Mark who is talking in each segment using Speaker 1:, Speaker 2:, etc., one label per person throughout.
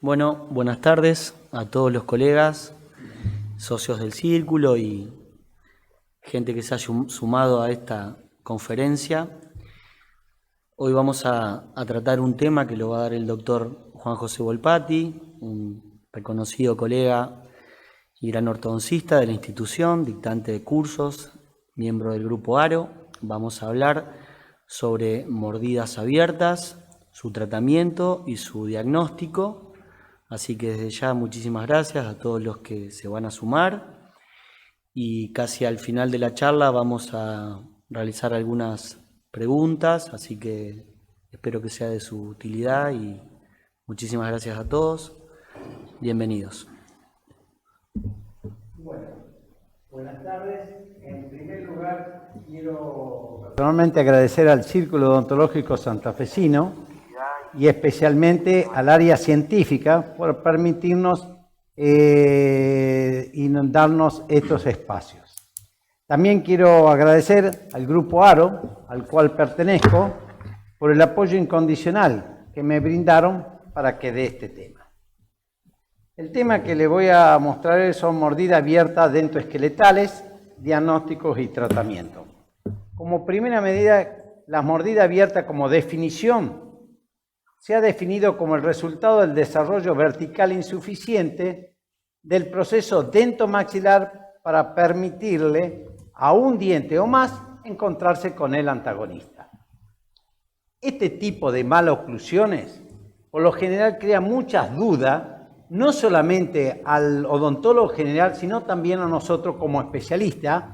Speaker 1: Bueno, buenas tardes a todos los colegas, socios del círculo y gente que se ha sumado a esta conferencia. Hoy vamos a tratar un tema que lo va a dar el doctor Juan José Volpatti, un reconocido colega y gran ortodoncista de la institución, dictante de cursos, miembro del Grupo ARO. Vamos a hablar sobre mordidas abiertas, su tratamiento y su diagnóstico. Así que desde ya muchísimas gracias a todos los que se van a sumar y casi al final de la charla vamos a realizar algunas preguntas, así que espero que sea de su utilidad y muchísimas gracias a todos. Bienvenidos.
Speaker 2: Bueno, buenas tardes. En primer lugar, quiero personalmente agradecer al Círculo Odontológico Santafesino y especialmente al área científica por permitirnos y darnos estos espacios. También quiero agradecer al Grupo ARO, al cual pertenezco, por el apoyo incondicional que me brindaron para que dé este tema. El tema que le voy a mostrar son mordidas abiertas dentoesqueletales, diagnósticos y tratamiento. Como primera medida, la mordida abierta como definición se ha definido como el resultado del desarrollo vertical insuficiente del proceso dentomaxilar para permitirle a un diente o más encontrarse con el antagonista. Este tipo de maloclusiones por lo general crea muchas dudas, no solamente al odontólogo general, sino también a nosotros como especialistas,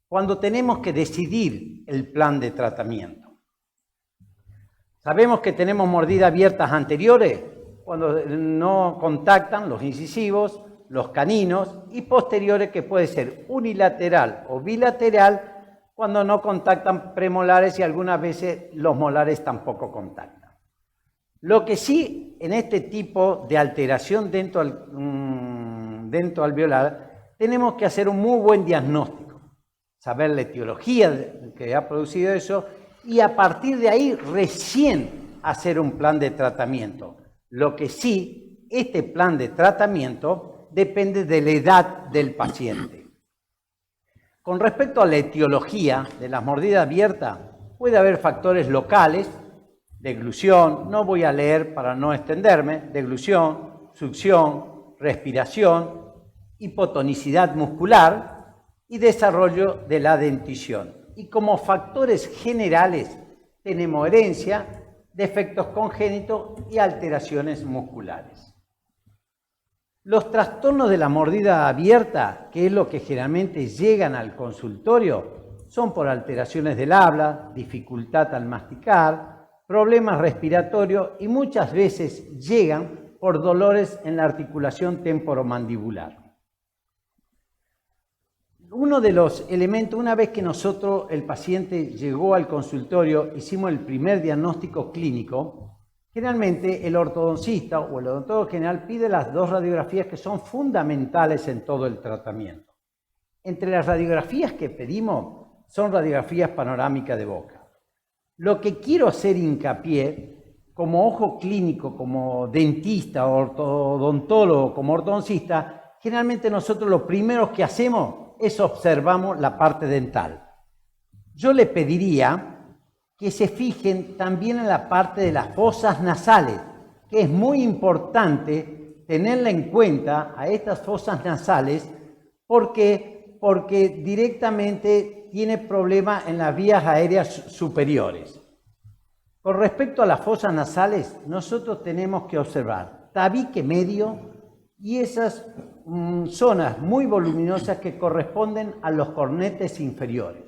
Speaker 2: cuando tenemos que decidir el plan de tratamiento. Sabemos que tenemos mordidas abiertas anteriores, cuando no contactan los incisivos, los caninos, y posteriores, que puede ser unilateral o bilateral, cuando no contactan premolares y algunas veces los molares tampoco contactan. Lo que sí, en este tipo de alteración dentoalveolar, tenemos que hacer un muy buen diagnóstico, saber la etiología que ha producido eso, y a partir de ahí recién hacer un plan de tratamiento. Lo que sí, este plan de tratamiento depende de la edad del paciente. Con respecto a la etiología de las mordidas abiertas, puede haber factores locales, deglución, no voy a leer para no extenderme, deglución, succión, respiración, hipotonicidad muscular y desarrollo de la dentición. Y como factores generales tenemos herencia, defectos congénitos y alteraciones musculares. Los trastornos de la mordida abierta, que es lo que generalmente llegan al consultorio, son por alteraciones del habla, dificultad al masticar, problemas respiratorios y muchas veces llegan por dolores en la articulación temporomandibular. Uno de los elementos, una vez que el paciente llegó al consultorio, hicimos el primer diagnóstico clínico, generalmente el ortodoncista o el odontólogo general pide las dos radiografías que son fundamentales en todo el tratamiento. Entre las radiografías que pedimos son radiografías panorámicas de boca. Lo que quiero hacer hincapié, como ojo clínico, como dentista, ortodontólogo, como ortodoncista, generalmente nosotros lo primero que hacemos es observamos la parte dental. Yo le pediría que se fijen también en la parte de las fosas nasales, que es muy importante tenerla en cuenta a estas fosas nasales porque directamente tiene problemas en las vías aéreas superiores. Con respecto a las fosas nasales, nosotros tenemos que observar tabique medio y esas zonas muy voluminosas que corresponden a los cornetes inferiores.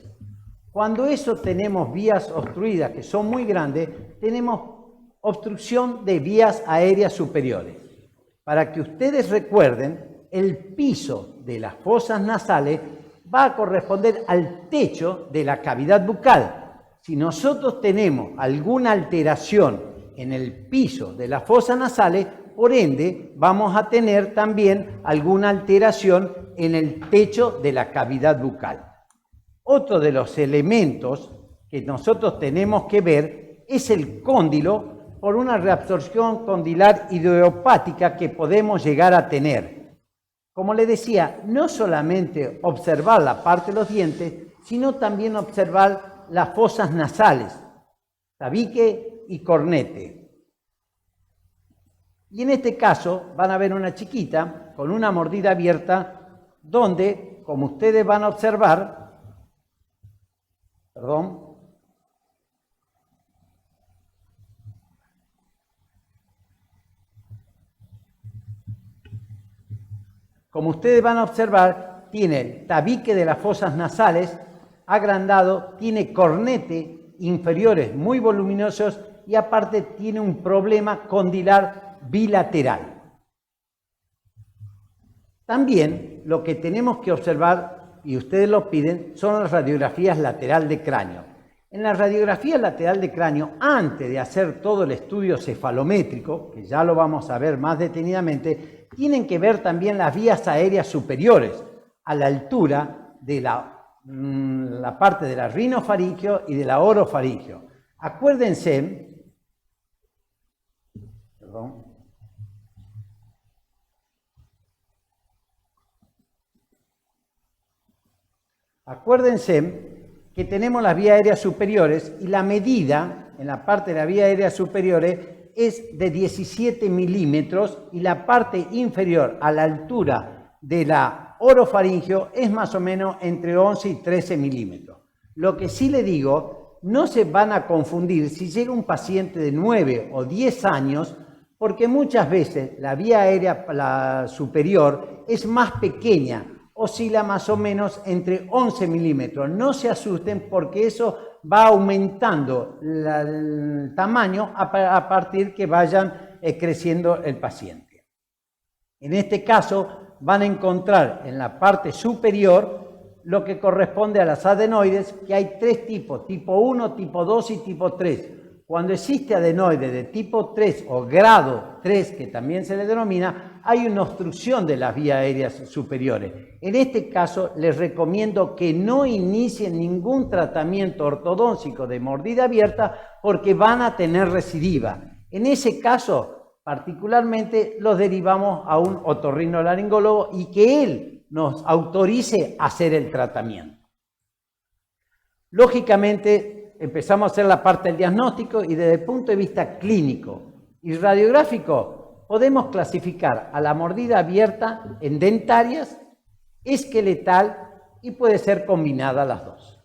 Speaker 2: Cuando eso tenemos vías obstruidas que son muy grandes, tenemos obstrucción de vías aéreas superiores. Para que ustedes recuerden, el piso de las fosas nasales va a corresponder al techo de la cavidad bucal. Si nosotros tenemos alguna alteración en el piso de las fosas nasales, por ende, vamos a tener también alguna alteración en el techo de la cavidad bucal. Otro de los elementos que nosotros tenemos que ver es el cóndilo por una reabsorción condilar idiopática que podemos llegar a tener. Como le decía, no solamente observar la parte de los dientes, sino también observar las fosas nasales, tabique y cornete. Y en este caso van a ver una chiquita con una mordida abierta donde, como ustedes van a observar, como ustedes van a observar, tiene el tabique de las fosas nasales agrandado, tiene cornete inferiores muy voluminosos y aparte tiene un problema condilar bilateral. También lo que tenemos que observar, y ustedes lo piden, son las radiografías lateral de cráneo. En la radiografía lateral de cráneo, antes de hacer todo el estudio cefalométrico, que ya lo vamos a ver más detenidamente, tienen que ver también las vías aéreas superiores, a la altura de la parte de la rinofaringeo y de la orofaringeo. Acuérdense, que tenemos las vías aéreas superiores y la medida en la parte de la vía aérea superiores es de 17 milímetros y la parte inferior a la altura de la orofaringeo es más o menos entre 11 y 13 milímetros. Lo que sí le digo, no se van a confundir si llega un paciente de 9 o 10 años, porque muchas veces la vía aérea superior es más pequeña, oscila más o menos entre 11 milímetros. No se asusten porque eso va aumentando el tamaño a partir que vayan creciendo el paciente. En este caso van a encontrar en la parte superior lo que corresponde a las adenoides, que hay tres tipos, tipo 1, tipo 2 y tipo 3. Cuando existe adenoide de tipo 3 o grado 3, que también se le denomina, hay una obstrucción de las vías aéreas superiores. En este caso, les recomiendo que no inicien ningún tratamiento ortodóntico de mordida abierta porque van a tener recidiva. En ese caso, particularmente, los derivamos a un otorrinolaringólogo y que él nos autorice a hacer el tratamiento. Lógicamente, empezamos a hacer la parte del diagnóstico y desde el punto de vista clínico y radiográfico podemos clasificar a la mordida abierta en dentarias, esqueletal y puede ser combinada las dos.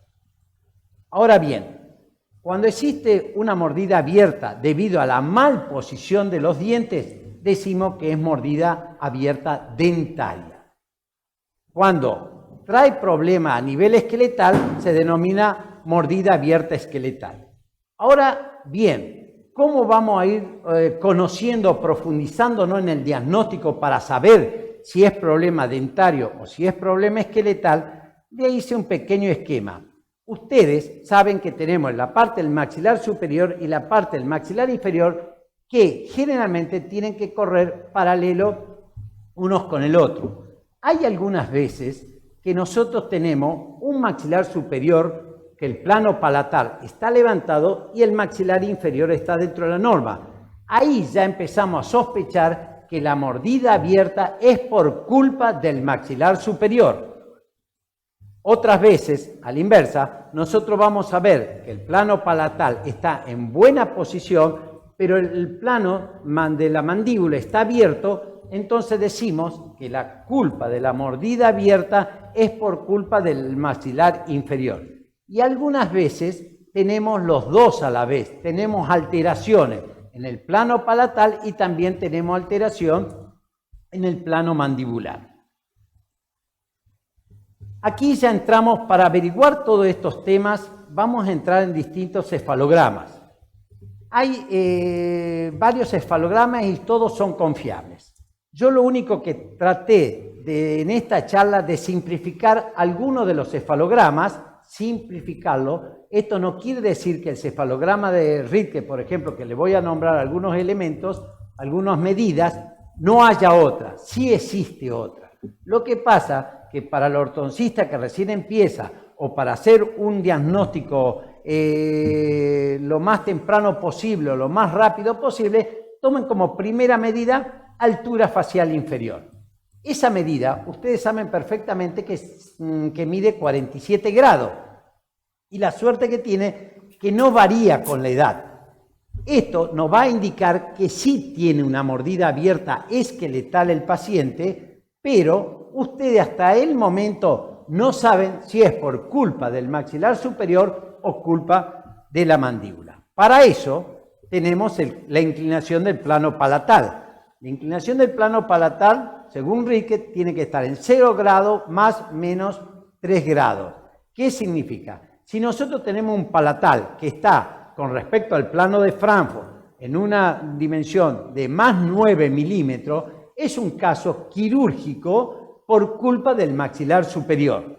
Speaker 2: Ahora bien, cuando existe una mordida abierta debido a la mal posición de los dientes, decimos que es mordida abierta dentaria. Cuando trae problema a nivel esqueletal, se denomina mordida abierta esqueletal. Ahora bien, ¿cómo vamos a ir conociendo, profundizándonos en el diagnóstico para saber si es problema dentario o si es problema esqueletal? Le hice un pequeño esquema. Ustedes saben que tenemos la parte del maxilar superior y la parte del maxilar inferior que generalmente tienen que correr paralelo unos con el otro. Hay algunas veces que nosotros tenemos un maxilar superior que el plano palatal está levantado y el maxilar inferior está dentro de la norma. Ahí ya empezamos a sospechar que la mordida abierta es por culpa del maxilar superior. Otras veces, a la inversa, nosotros vamos a ver que el plano palatal está en buena posición, pero el plano de la mandíbula está abierto, entonces decimos que la culpa de la mordida abierta es por culpa del maxilar inferior. Y algunas veces tenemos los dos a la vez, tenemos alteraciones en el plano palatal y también tenemos alteración en el plano mandibular. Aquí ya entramos, para averiguar todos estos temas, vamos a entrar en distintos cefalogramas. Hay varios cefalogramas y todos son confiables. Yo lo único que traté en esta charla de simplificar algunos de los cefalogramas, simplificarlo. Esto no quiere decir que el cefalograma de Ritke, por ejemplo, que le voy a nombrar algunos elementos, algunas medidas, no haya otra. Sí existe otra. Lo que pasa que para el ortodoncista que recién empieza o para hacer un diagnóstico lo más temprano posible o lo más rápido posible, tomen como primera medida altura facial inferior. Esa medida, ustedes saben perfectamente que mide 47 grados y la suerte que tiene que no varía con la edad. Esto nos va a indicar que sí tiene una mordida abierta esqueletal el paciente, pero ustedes hasta el momento no saben si es por culpa del maxilar superior o culpa de la mandíbula. Para eso tenemos la inclinación del plano palatal. La inclinación del plano palatal, según Rickett, tiene que estar en 0 grados más menos 3 grados. ¿Qué significa? Si nosotros tenemos un palatal que está con respecto al plano de Frankfurt en una dimensión de más 9 milímetros, es un caso quirúrgico por culpa del maxilar superior.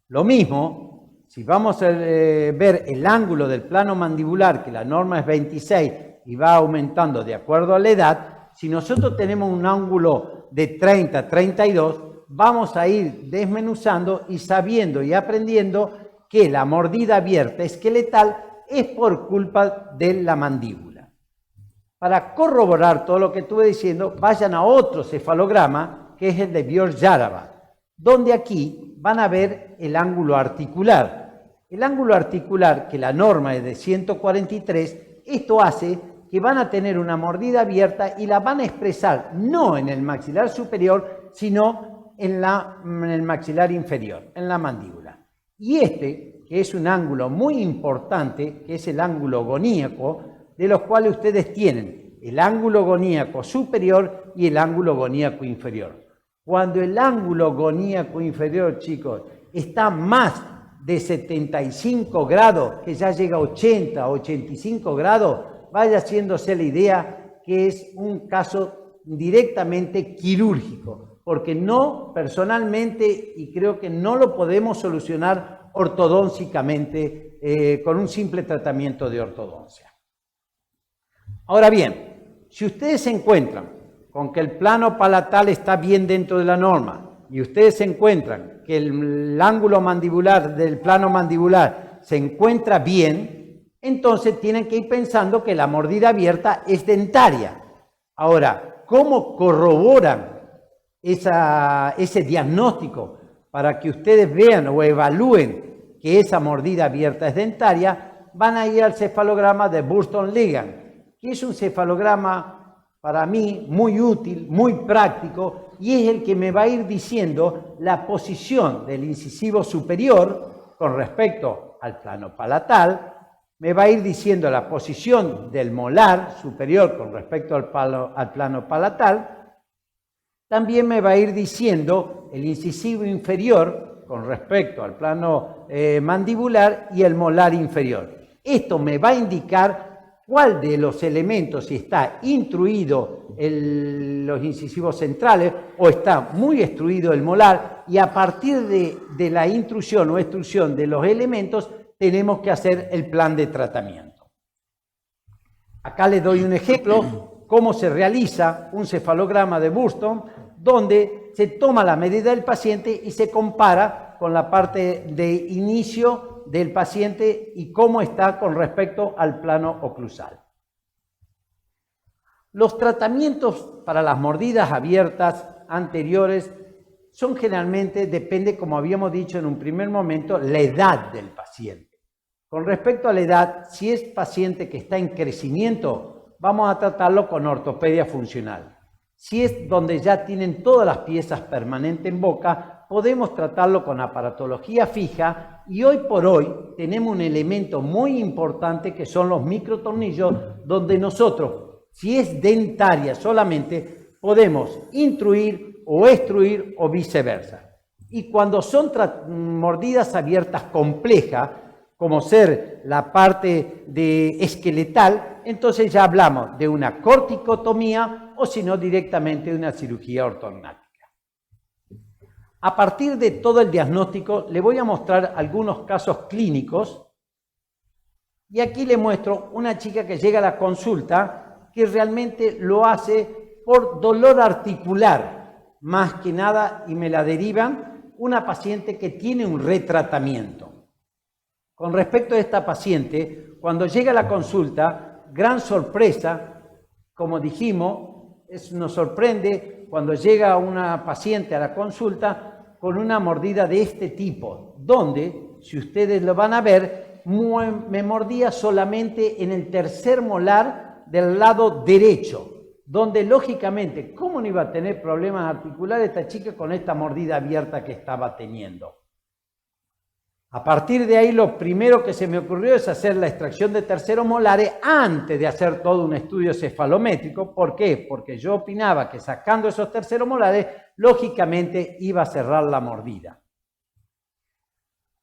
Speaker 2: Lo mismo, si vamos a ver el ángulo del plano mandibular, que la norma es 26 y va aumentando de acuerdo a la edad, si nosotros tenemos un ángulo de 30, 32, vamos a ir desmenuzando y sabiendo y aprendiendo que la mordida abierta esqueletal es por culpa de la mandíbula. Para corroborar todo lo que estuve diciendo, vayan a otro cefalograma, que es el de Björk-Jaraba, donde aquí van a ver el ángulo articular. El ángulo articular, que la norma es de 143, esto hace que van a tener una mordida abierta y la van a expresar no en el maxilar superior, sino en el maxilar inferior, en la mandíbula. Y que es un ángulo muy importante, que es el ángulo goníaco, de los cuales ustedes tienen el ángulo goníaco superior y el ángulo goníaco inferior. Cuando el ángulo goníaco inferior, chicos, está más de 75 grados, que ya llega a 80, 85 grados, vaya haciéndose la idea que es un caso directamente quirúrgico, porque no, personalmente, y creo que no lo podemos solucionar ortodóncicamente con un simple tratamiento de ortodoncia. Ahora bien, si ustedes se encuentran con que el plano palatal está bien dentro de la norma y ustedes se encuentran que el ángulo mandibular del plano mandibular se encuentra bien, entonces tienen que ir pensando que la mordida abierta es dentaria. Ahora, ¿cómo corroboran ese diagnóstico para que ustedes vean o evalúen que esa mordida abierta es dentaria? Van a ir al cefalograma de Burston-Ligan, que es un cefalograma para mí muy útil, muy práctico, y es el que me va a ir diciendo la posición del incisivo superior con respecto al plano palatal, me va a ir diciendo la posición del molar superior con respecto al plano palatal. También me va a ir diciendo el incisivo inferior con respecto al plano mandibular y el molar inferior. Esto me va a indicar cuál de los elementos, si está intruido los incisivos centrales o está muy extruido el molar, y a partir de la intrusión o extrusión de los elementos tenemos que hacer el plan de tratamiento. Acá les doy un ejemplo cómo se realiza un cefalograma de Burston, donde se toma la medida del paciente y se compara con la parte de inicio del paciente y cómo está con respecto al plano oclusal. Los tratamientos para las mordidas abiertas anteriores son generalmente, depende, como habíamos dicho en un primer momento, la edad del paciente. Con respecto a la edad, si es paciente que está en crecimiento, vamos a tratarlo con ortopedia funcional. Si es donde ya tienen todas las piezas permanentes en boca, podemos tratarlo con aparatología fija, y hoy por hoy tenemos un elemento muy importante que son los microtornillos, donde nosotros, si es dentaria solamente, podemos intruir o extruir o viceversa. Y cuando son mordidas abiertas complejas, como ser la parte esqueletal, entonces ya hablamos de una corticotomía o si no directamente de una cirugía ortognática. A partir de todo el diagnóstico le voy a mostrar algunos casos clínicos, y aquí le muestro una chica que llega a la consulta que realmente lo hace por dolor articular, más que nada, y me la derivan una paciente que tiene un retratamiento. Con respecto a esta paciente, cuando llega a la consulta, gran sorpresa, como dijimos, nos sorprende cuando llega una paciente a la consulta con una mordida de este tipo, donde, si ustedes lo van a ver, me mordía solamente en el tercer molar del lado derecho, donde lógicamente, ¿cómo no iba a tener problemas articulares esta chica con esta mordida abierta que estaba teniendo? A partir de ahí, lo primero que se me ocurrió es hacer la extracción de terceros molares antes de hacer todo un estudio cefalométrico. ¿Por qué? Porque yo opinaba que sacando esos terceros molares, lógicamente iba a cerrar la mordida.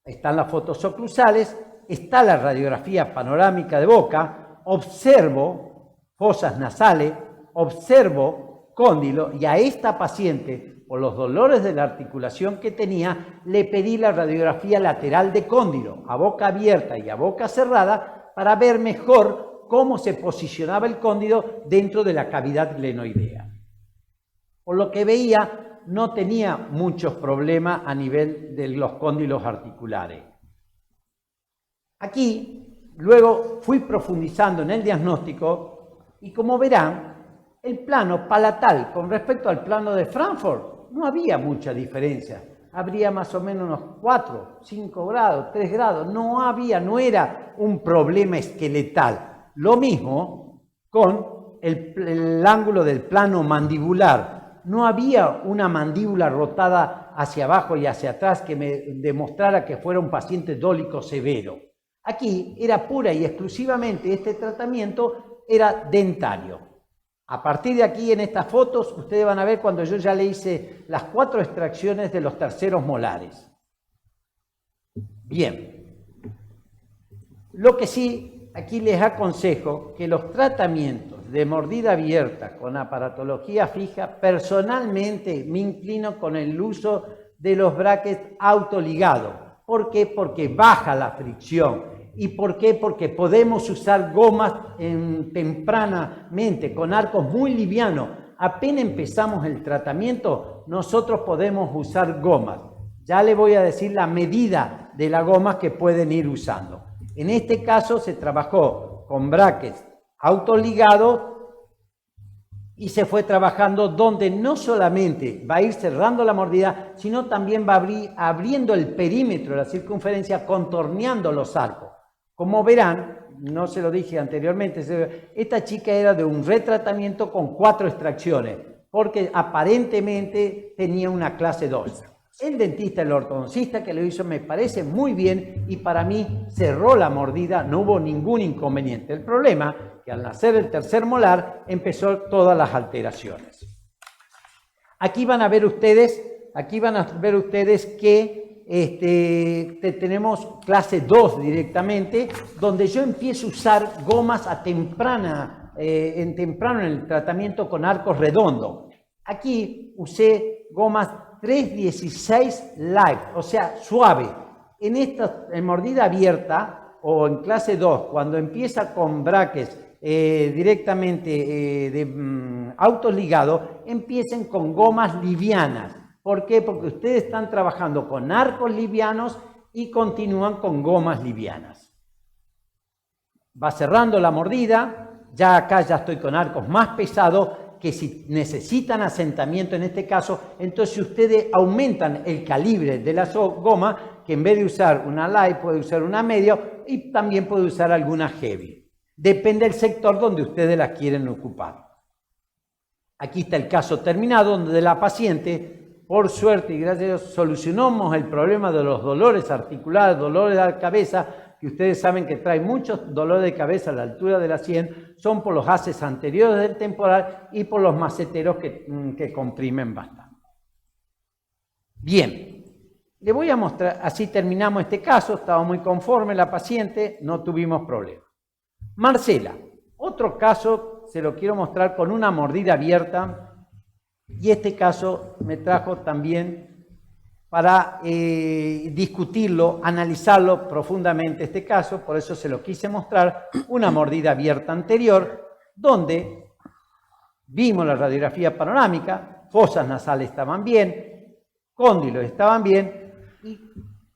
Speaker 2: Están las fotos oclusales, está la radiografía panorámica de boca, observo fosas nasales, observo cóndilo y a esta paciente, por los dolores de la articulación que tenía, le pedí la radiografía lateral de cóndilo, a boca abierta y a boca cerrada, para ver mejor cómo se posicionaba el cóndilo dentro de la cavidad glenoidea. Por lo que veía, no tenía muchos problemas a nivel de los cóndilos articulares. Aquí, luego fui profundizando en el diagnóstico y como verán, el plano palatal con respecto al plano de Frankfurt no había mucha diferencia. Habría más o menos unos 4, 5 grados, 3 grados. No era un problema esqueletal. Lo mismo con el ángulo del plano mandibular. No había una mandíbula rotada hacia abajo y hacia atrás que me demostrara que fuera un paciente dólico severo. Aquí era pura y exclusivamente este tratamiento era dentario. A partir de aquí, en estas fotos, ustedes van a ver cuando yo ya le hice las 4 extracciones de los terceros molares. Bien. Lo que sí, aquí les aconsejo que los tratamientos de mordida abierta con aparatología fija, personalmente me inclino con el uso de los brackets autoligados. ¿Por qué? Porque baja la fricción. ¿Y por qué? Porque podemos usar gomas tempranamente, con arcos muy livianos. Apenas empezamos el tratamiento, nosotros podemos usar gomas. Ya le voy a decir la medida de la goma que pueden ir usando. En este caso se trabajó con brackets autoligados y se fue trabajando donde no solamente va a ir cerrando la mordida, sino también va a abriendo el perímetro, la circunferencia, contorneando los arcos. Como verán, no se lo dije anteriormente, esta chica era de un retratamiento con 4 extracciones, porque aparentemente tenía una clase 2. El dentista, el ortodoncista que lo hizo, me parece muy bien y para mí cerró la mordida, no hubo ningún inconveniente. El problema es que al nacer el tercer molar empezó todas las alteraciones. Aquí van a ver ustedes que tenemos clase 2 directamente, donde yo empiezo a usar gomas temprano en el tratamiento con arcos redondos. Aquí usé gomas 316 light, o sea, suave. En mordida abierta o en clase 2, cuando empieza con brackets directamente autoligados, empiecen con gomas livianas. ¿Por qué? Porque ustedes están trabajando con arcos livianos y continúan con gomas livianas. Va cerrando la mordida, ya acá ya estoy con arcos más pesados, que si necesitan asentamiento en este caso, entonces ustedes aumentan el calibre de la goma, que en vez de usar una light puede usar una medio y también puede usar alguna heavy. Depende del sector donde ustedes la quieren ocupar. Aquí está el caso terminado, donde la paciente, por suerte y gracias a Dios, solucionamos el problema de los dolores articulares, dolores de la cabeza, que ustedes saben que trae muchos dolores de cabeza a la altura de la sien, son por los haces anteriores del temporal y por los maceteros que comprimen bastante. Bien, le voy a mostrar, así terminamos este caso, estaba muy conforme la paciente, no tuvimos problema. Marcela, otro caso, se lo quiero mostrar con una mordida abierta, y este caso me trajo también para discutirlo, analizarlo profundamente este caso, por eso se lo quise mostrar, una mordida abierta anterior, donde vimos la radiografía panorámica, fosas nasales estaban bien, cóndilos estaban bien, y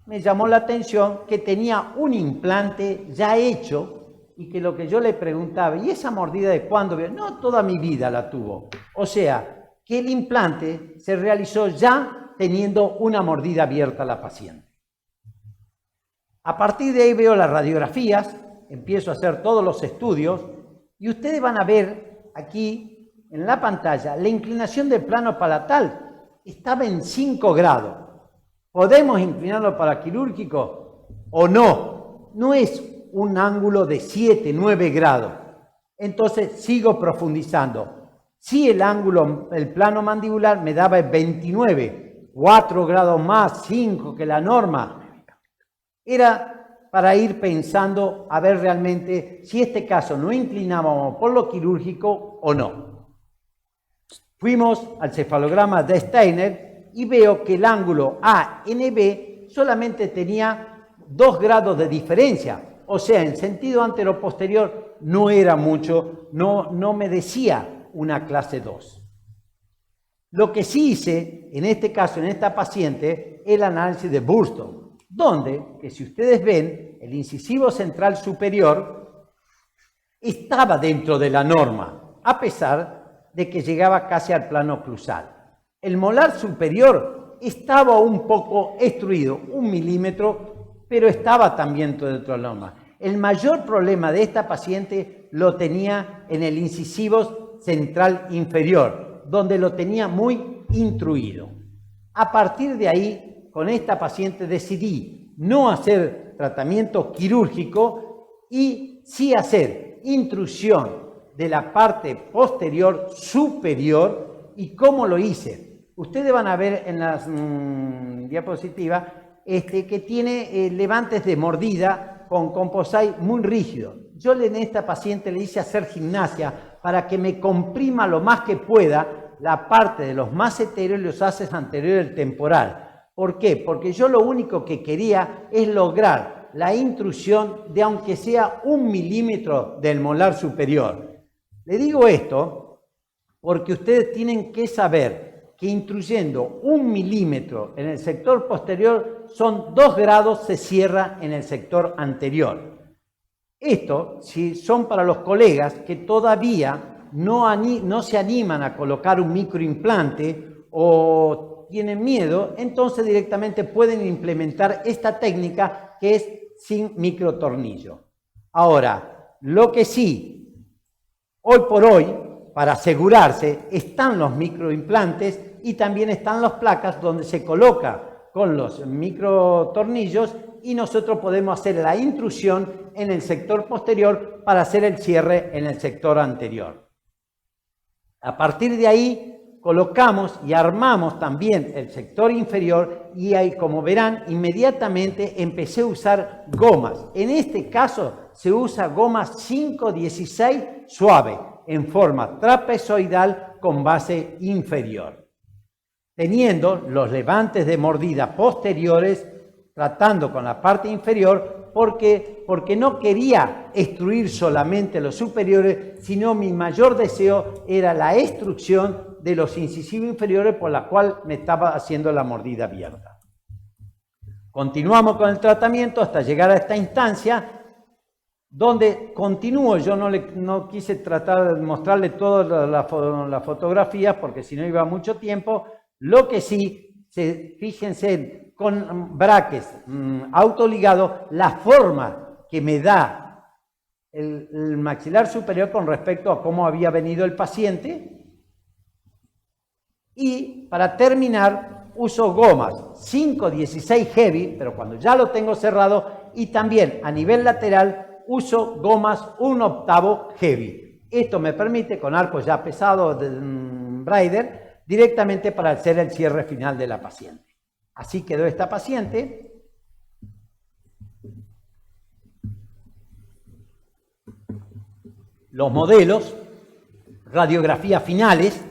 Speaker 2: me llamó la atención que tenía un implante ya hecho y que lo que yo le preguntaba, ¿y esa mordida de cuándo? No, toda mi vida la tuvo. O sea, que el implante se realizó ya teniendo una mordida abierta a la paciente. A partir de ahí veo las radiografías, empiezo a hacer todos los estudios y ustedes van a ver aquí en la pantalla la inclinación del plano palatal estaba en 5 grados. ¿Podemos inclinarlo para quirúrgico o no? No es un ángulo de 7, 9 grados. Entonces sigo profundizando. Si el ángulo, el plano mandibular me daba 29, 4 grados más, 5 que la norma, era para ir pensando a ver realmente si este caso no inclinábamos por lo quirúrgico o no. Fuimos al cefalograma de Steiner y veo que el ángulo ANB solamente tenía 2 grados de diferencia. O sea, en sentido anteroposterior no era mucho, no me decía una clase 2. Lo que sí hice, en este caso, en esta paciente, el análisis de Burston, donde, que si ustedes ven, el incisivo central superior estaba dentro de la norma, a pesar de que llegaba casi al plano oclusal. El molar superior estaba un poco extruido, 1 milímetro, pero estaba también dentro de la norma. El mayor problema de esta paciente lo tenía en el incisivo central inferior, donde lo tenía muy intruido. A partir de ahí, con esta paciente decidí no hacer tratamiento quirúrgico y sí hacer intrusión de la parte posterior superior. ¿Y cómo lo hice? Ustedes van a ver en las diapositivas que tiene levantes de mordida con composite muy rígido. Yo en esta paciente le hice hacer gimnasia para que me comprima lo más que pueda la parte de los maceteros y los haces anteriores del temporal. ¿Por qué? Porque yo lo único que quería es lograr la intrusión de aunque sea 1 milímetro del molar superior. Le digo esto porque ustedes tienen que saber que intruyendo 1 milímetro en el sector posterior son 2 grados, se cierra en el sector anterior. Esto, si son para los colegas que todavía no se animan a colocar un microimplante o tienen miedo, entonces directamente pueden implementar esta técnica que es sin microtornillo. Ahora, lo que sí, hoy por hoy, para asegurarse, están los microimplantes y también están las placas donde se coloca con los microtornillos y nosotros podemos hacer la intrusión en el sector posterior para hacer el cierre en el sector anterior. A partir de ahí colocamos y armamos también el sector inferior y ahí, como verán, inmediatamente empecé a usar gomas. En este caso se usa goma 516 suave, en forma trapezoidal con base inferior, teniendo los levantes de mordida posteriores, tratando con la parte inferior, porque no quería extruir solamente los superiores, sino mi mayor deseo era la extrusión de los incisivos inferiores por la cual me estaba haciendo la mordida abierta. Continuamos con el tratamiento hasta llegar a esta instancia, donde continúo. Yo no quise tratar de mostrarle todas las fotografías porque si no iba mucho tiempo. Lo que sí, fíjense con braques autoligados, la forma que me da el maxilar superior con respecto a cómo había venido el paciente. Y para terminar, uso gomas 516 heavy, pero cuando ya lo tengo cerrado, y también a nivel lateral uso gomas 1/8 heavy. Esto me permite, con arcos ya pesados de Breider, directamente para hacer el cierre final de la paciente. Así quedó esta paciente. Los modelos, radiografías finales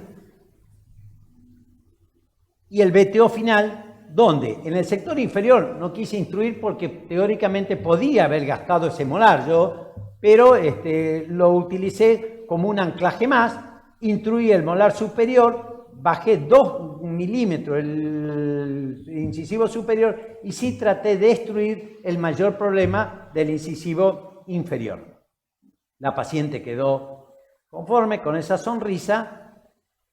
Speaker 2: y el VTO final, donde en el sector inferior no quise instruir porque teóricamente podía haber gastado ese molar yo, pero lo utilicé como un anclaje más, instruí el molar superior, bajé 2 milímetros el el incisivo superior y sí traté de destruir el mayor problema del incisivo inferior. La paciente quedó conforme con esa sonrisa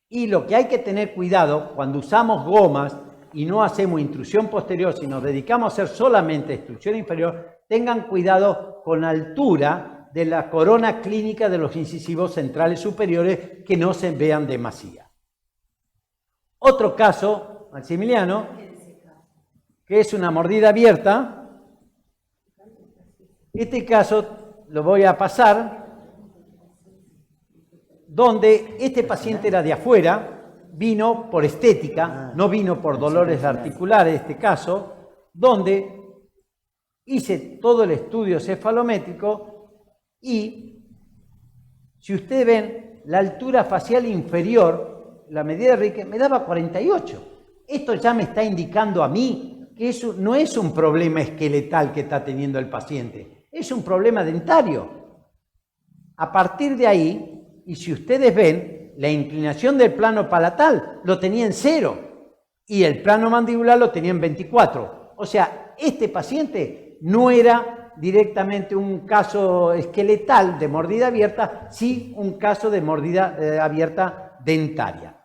Speaker 2: y lo que hay que tener cuidado cuando usamos gomas y no hacemos intrusión posterior, si nos dedicamos a hacer solamente extrusión inferior, tengan cuidado con la altura de la corona clínica de los incisivos centrales superiores, que no se vean demasiado. Otro caso, Maximiliano, que es una mordida abierta. Este caso lo voy a pasar, donde este paciente era de afuera, vino por estética, no vino por dolores articulares, este caso, donde hice todo el estudio cefalométrico y, si ustedes ven, la altura facial inferior, la medida de Riquet, me daba 48. Esto ya me está indicando a mí que eso no es un problema esqueletal que está teniendo el paciente, es un problema dentario. A partir de ahí, y si ustedes ven, la inclinación del plano palatal lo tenía en 0 y el plano mandibular lo tenía en 24. O sea, este paciente no era directamente un caso esqueletal de mordida abierta, sí un caso de mordida abierta dentaria.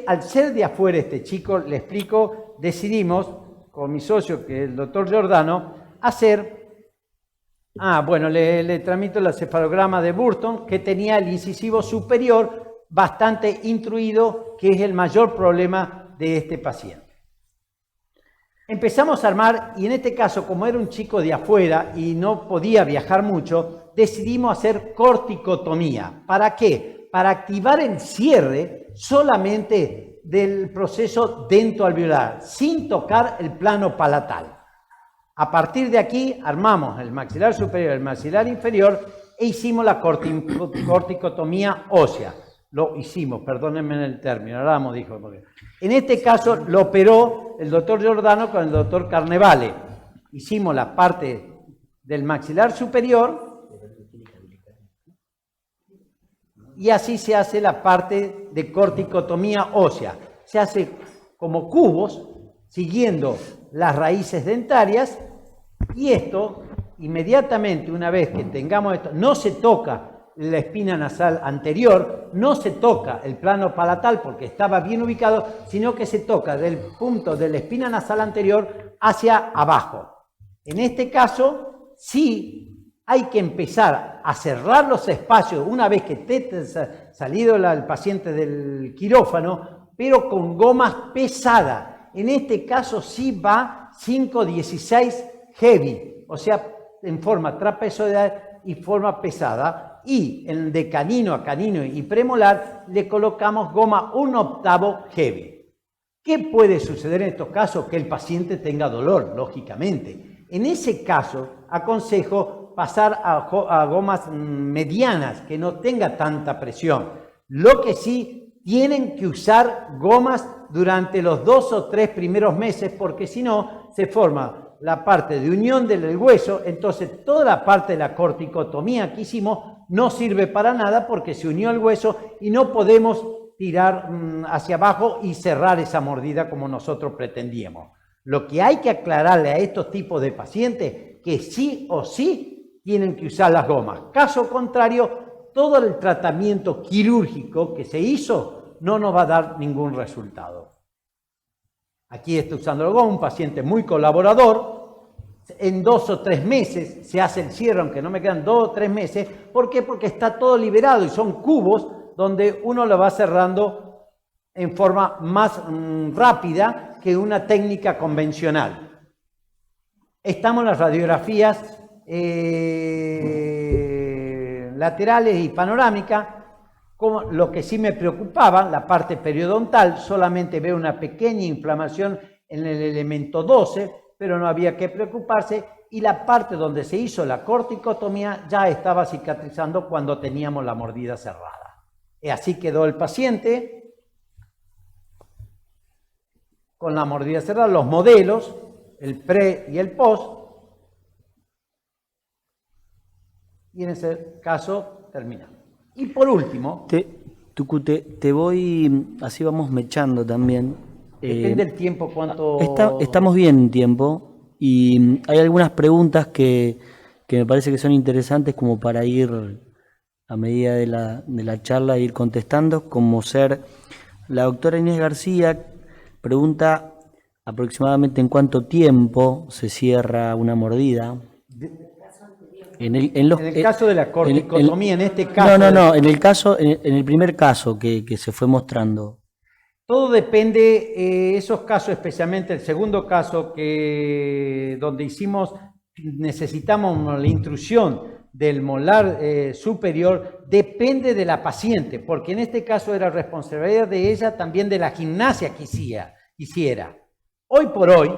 Speaker 2: Al ser de afuera este chico, le explico, decidimos con mi socio, que es el doctor Giordano, hacer... le tramito el cefalograma de Burton, que tenía el incisivo superior bastante intruido, que es el mayor problema de este paciente. Empezamos a armar, y en este caso, como era un chico de afuera y no podía viajar mucho, decidimos hacer corticotomía. ¿Para qué? Para activar el cierre solamente del proceso dentoalveolar, sin tocar el plano palatal. A partir de aquí armamos el maxilar superior y el maxilar inferior e hicimos la corticotomía ósea. Lo hicimos, perdónenme en el término, Ramos dijo. En este caso lo operó el doctor Giordano con el doctor Carnevale. Hicimos la parte del maxilar superior y así se hace la parte de corticotomía ósea. Se hace como cubos, siguiendo las raíces dentarias, y esto, inmediatamente una vez que tengamos esto, no se toca la espina nasal anterior, no se toca el plano palatal porque estaba bien ubicado, sino que se toca del punto de la espina nasal anterior hacia abajo. En este caso, sí hay que empezar a cerrar los espacios una vez que esté salido el paciente del quirófano, pero con gomas pesadas. En este caso sí va 5-16 heavy, o sea, en forma trapezoidal y forma pesada. Y de canino a canino y premolar le colocamos goma 1/8 heavy. ¿Qué puede suceder en estos casos? Que el paciente tenga dolor, lógicamente. En ese caso, aconsejo pasar a gomas medianas, que no tenga tanta presión. Lo que sí, tienen que usar gomas durante los 2 o 3 primeros meses, porque si no, se forma la parte de unión del hueso, entonces toda la parte de la corticotomía que hicimos no sirve para nada porque se unió el hueso y no podemos tirar hacia abajo y cerrar esa mordida como nosotros pretendíamos. Lo que hay que aclararle a estos tipos de pacientes que sí o sí tienen que usar las gomas. Caso contrario, todo el tratamiento quirúrgico que se hizo no nos va a dar ningún resultado. Aquí está usando la goma, un paciente muy colaborador. En 2 o 3 meses se hace el cierre, aunque no me quedan 2 o 3 meses. ¿Por qué? Porque está todo liberado y son cubos donde uno lo va cerrando en forma más rápida que una técnica convencional. Estamos en las radiografías laterales y panorámicas. Como lo que sí me preocupaba, la parte periodontal, solamente veo una pequeña inflamación en el elemento 12, pero no había que preocuparse, y la parte donde se hizo la corticotomía ya estaba cicatrizando cuando teníamos la mordida cerrada. Y así quedó el paciente con la mordida cerrada, los modelos, el pre y el post, y en ese caso terminamos. Y por último...
Speaker 1: Te voy, así vamos mechando también.
Speaker 2: Depende del tiempo, cuánto...
Speaker 1: Estamos bien en tiempo y hay algunas preguntas que me parece que son interesantes como para ir a medida de la charla, ir contestando, como ser la doctora Inés García pregunta aproximadamente en cuánto tiempo se cierra una mordida. En el
Speaker 2: caso de la corticotomía, en este caso...
Speaker 1: No, en el primer caso que se fue mostrando.
Speaker 2: Todo depende, esos casos, especialmente el segundo caso, donde necesitamos la intrusión del molar superior, depende de la paciente, porque en este caso era responsabilidad de ella, también de la gimnasia que hiciera. Hoy por hoy,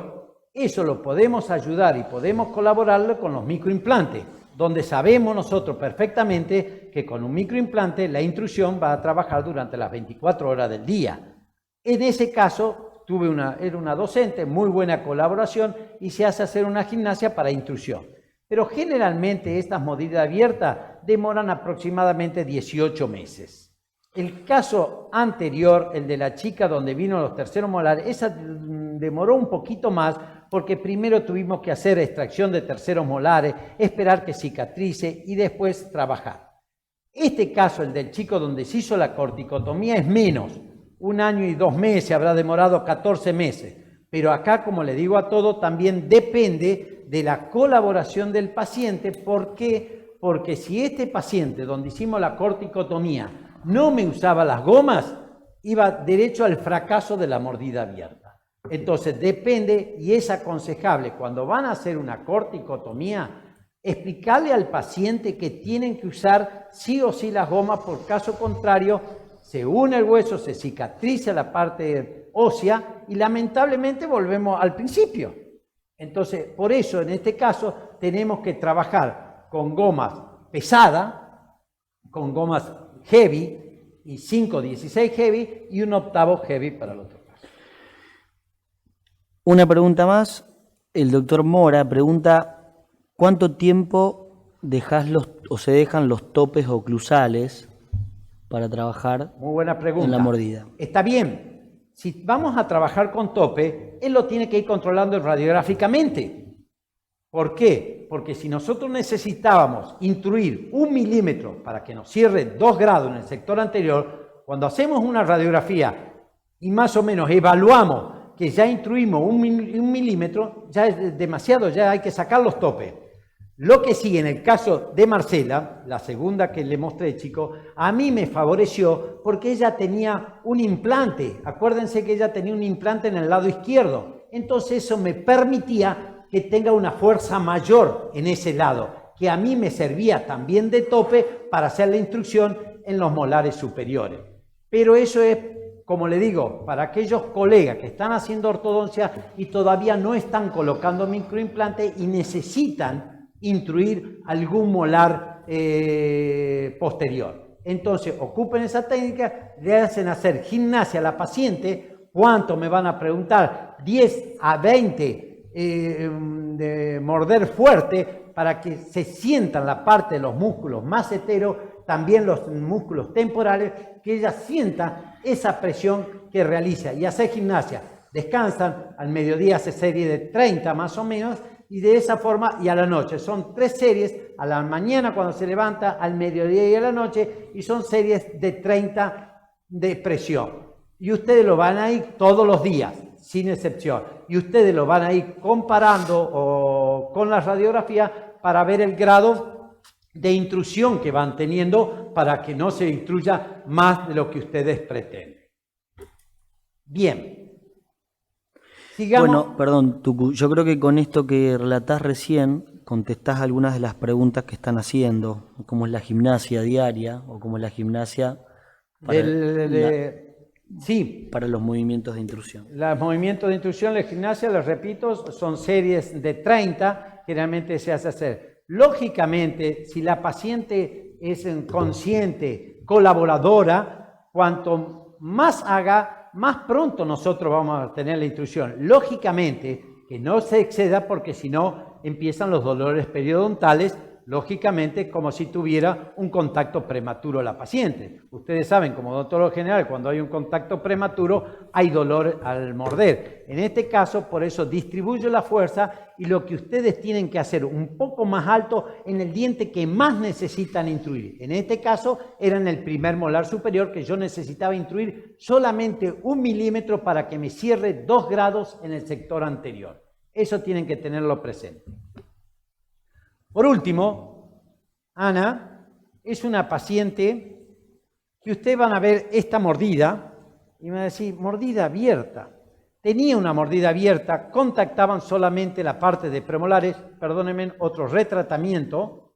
Speaker 2: eso lo podemos ayudar y podemos colaborarlo con los microimplantes, donde sabemos nosotros perfectamente que con un microimplante la intrusión va a trabajar durante las 24 horas del día. En ese caso, era una docente, muy buena colaboración y se hace hacer una gimnasia para intrusión. Pero generalmente estas mordidas abiertas demoran aproximadamente 18 meses. El caso anterior, el de la chica donde vino los terceros molares, esa demoró un poquito más porque primero tuvimos que hacer extracción de terceros molares, esperar que cicatrice y después trabajar. Este caso, el del chico donde se hizo la corticotomía, es menos. 1 año y 2 meses, habrá demorado 14 meses. Pero acá, como le digo a todo, también depende de la colaboración del paciente. ¿Por qué? Porque si este paciente, donde hicimos la corticotomía, no me usaba las gomas, iba derecho al fracaso de la mordida abierta. Entonces, depende y es aconsejable, cuando van a hacer una corticotomía, explicarle al paciente que tienen que usar sí o sí las gomas, por caso contrario, se une el hueso, se cicatriza la parte ósea y lamentablemente volvemos al principio. Entonces, por eso en este caso tenemos que trabajar con gomas pesadas, con gomas heavy y 5-16 heavy y un octavo heavy para el otro caso.
Speaker 1: Una pregunta más. El doctor Mora pregunta ¿cuánto tiempo se dejan los topes oclusales para trabajar?
Speaker 2: Muy buena pregunta.
Speaker 1: En la mordida?
Speaker 2: Está bien. Si vamos a trabajar con tope, él lo tiene que ir controlando radiográficamente. ¿Por qué? Porque si nosotros necesitábamos intruir 1 milímetro para que nos cierre 2 grados en el sector anterior, cuando hacemos una radiografía y más o menos evaluamos que ya intruimos 1 milímetro, ya es demasiado, ya hay que sacar los topes. Lo que sí, en el caso de Marcela, la segunda que le mostré, chico, a mí me favoreció porque ella tenía un implante. Acuérdense que ella tenía un implante en el lado izquierdo. Entonces eso me permitía que tenga una fuerza mayor en ese lado, que a mí me servía también de tope para hacer la intrusión en los molares superiores. Pero eso es, como le digo, para aquellos colegas que están haciendo ortodoncia y todavía no están colocando microimplante y necesitan intruir algún molar posterior. Entonces, ocupen esa técnica, le hacen hacer gimnasia a la paciente. ¿Cuánto me van a preguntar? 10 a 20 de morder fuerte para que se sientan la parte de los músculos maceteros, también los músculos temporales, que ella sienta esa presión que realiza y hacer gimnasia. Descansan, al mediodía hace serie de 30 más o menos, y de esa forma, y a la noche. Son 3 series, a la mañana cuando se levanta, al mediodía y a la noche, y son series de 30 de presión. Y ustedes lo van a ir todos los días, sin excepción. Y ustedes lo van a ir comparando con la radiografía para ver el grado de intrusión que van teniendo para que no se intruya más de lo que ustedes pretenden. Bien. Sigamos.
Speaker 1: Bueno, perdón, Tucu, yo creo que con esto que relatás recién contestás algunas de las preguntas que están haciendo, como es la gimnasia diaria o como es la gimnasia para los movimientos de intrusión.
Speaker 2: Los movimientos de intrusión, la gimnasia, les repito, son series de 30, generalmente se hace hacer. Lógicamente, si la paciente es consciente, colaboradora, cuanto más haga, más pronto nosotros vamos a tener la intrusión. Lógicamente, que no se exceda porque si no empiezan los dolores periodontales lógicamente como si tuviera un contacto prematuro la paciente. Ustedes saben, como odontólogo general, cuando hay un contacto prematuro hay dolor al morder. En este caso, por eso distribuyo la fuerza y lo que ustedes tienen que hacer un poco más alto en el diente que más necesitan intruir. En este caso era en el primer molar superior, que yo necesitaba intruir solamente 1 milímetro para que me cierre 2 grados en el sector anterior. Eso tienen que tenerlo presente. Por último, Ana es una paciente que ustedes van a ver esta mordida y me van a decir, mordida abierta. Tenía una mordida abierta, contactaban solamente la parte de premolares, perdónenme, otro retratamiento,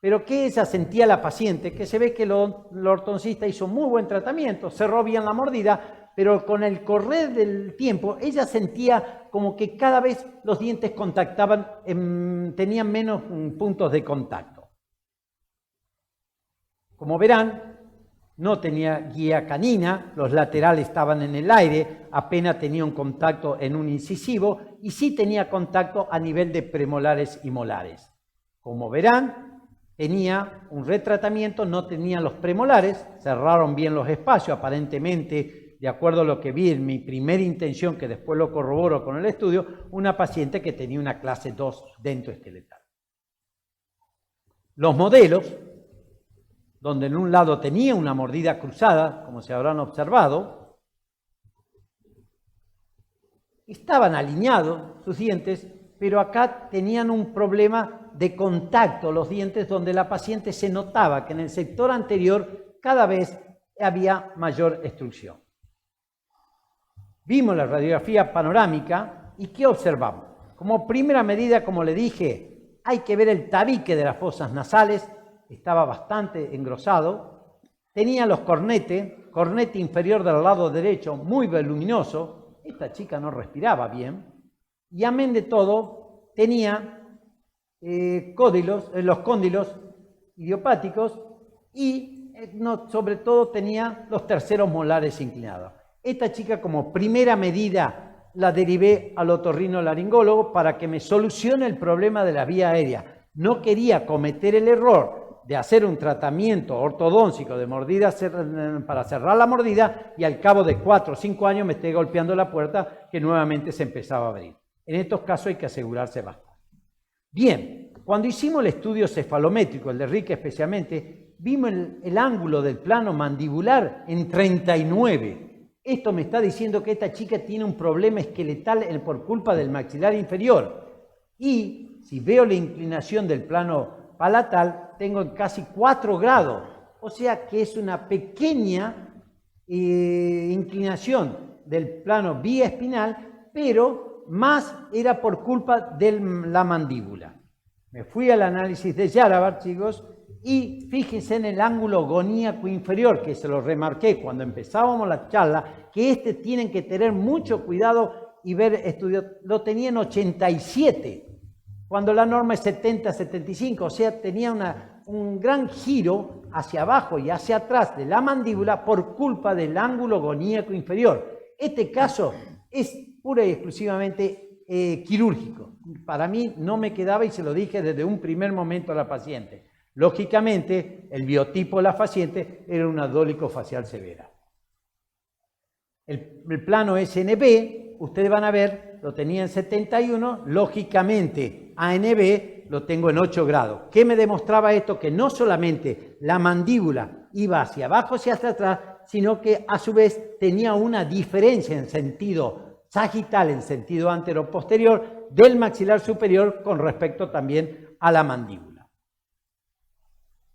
Speaker 2: pero que ella sentía la paciente, que se ve que el ortodoncista hizo muy buen tratamiento, cerró bien la mordida, pero con el correr del tiempo ella sentía como que cada vez los dientes contactaban, tenían menos puntos de contacto. Como verán, no tenía guía canina, los laterales estaban en el aire, apenas tenía un contacto en un incisivo y sí tenía contacto a nivel de premolares y molares. Como verán, tenía un retratamiento, no tenía los premolares, cerraron bien los espacios, aparentemente, de acuerdo a lo que vi en mi primera intención, que después lo corroboro con el estudio, una paciente que tenía una clase 2 dentoesqueletal. Los modelos, donde en un lado tenía una mordida cruzada, como se habrán observado, estaban alineados sus dientes, pero acá tenían un problema de contacto los dientes, donde la paciente se notaba que en el sector anterior cada vez había mayor extrusión. Vimos la radiografía panorámica y ¿qué observamos? Como primera medida, como le dije, hay que ver el tabique de las fosas nasales, estaba bastante engrosado, tenía los cornete inferior del lado derecho muy voluminoso, esta chica no respiraba bien, y amén de todo, tenía los cóndilos idiopáticos y sobre todo tenía los terceros molares inclinados. Esta chica como primera medida la derivé al otorrinolaringólogo para que me solucione el problema de la vía aérea. No quería cometer el error de hacer un tratamiento ortodóntico de mordida para cerrar la mordida y al cabo de 4 o 5 años me esté golpeando la puerta que nuevamente se empezaba a abrir. En estos casos hay que asegurarse bastante. Bien, cuando hicimos el estudio cefalométrico, el de Rique especialmente, vimos el ángulo del plano mandibular en 39. Esto me está diciendo que esta chica tiene un problema esqueletal por culpa del maxilar inferior. Y si veo la inclinación del plano palatal, tengo casi 4 grados. O sea que es una pequeña inclinación del plano biespinal, pero más era por culpa de la mandíbula. Me fui al análisis de Yarabar, chicos, y fíjense en el ángulo goníaco inferior, que se lo remarqué cuando empezábamos la charla, que tienen que tener mucho cuidado y ver estudios. Lo tenía en 87, cuando la norma es 70-75, o sea, tenía un gran giro hacia abajo y hacia atrás de la mandíbula por culpa del ángulo goníaco inferior. Este caso es pura y exclusivamente quirúrgico. Para mí no me quedaba y se lo dije desde un primer momento a la paciente. Lógicamente, el biotipo de la paciente era una dólico-facial severa. El plano SNB, ustedes van a ver, lo tenía en 71, lógicamente ANB lo tengo en 8 grados. ¿Qué me demostraba esto? Que no solamente la mandíbula iba hacia abajo, hacia atrás, sino que a su vez tenía una diferencia en sentido sagital, en sentido antero-posterior, del maxilar superior con respecto también a la mandíbula.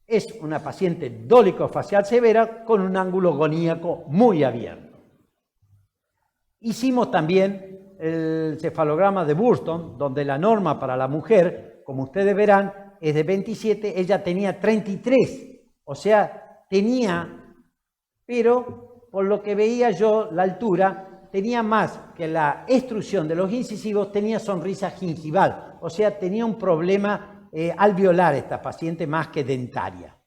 Speaker 2: Es una paciente dólico-facial severa con un ángulo goníaco muy abierto. Hicimos también el cefalograma de Burston, donde la norma para la mujer, como ustedes verán, es de 27, ella tenía 33, o sea, tenía, pero por lo que veía yo, la altura, tenía más que la extrusión de los incisivos, tenía sonrisa gingival, o sea, tenía un problema alveolar esta paciente más que dentaria.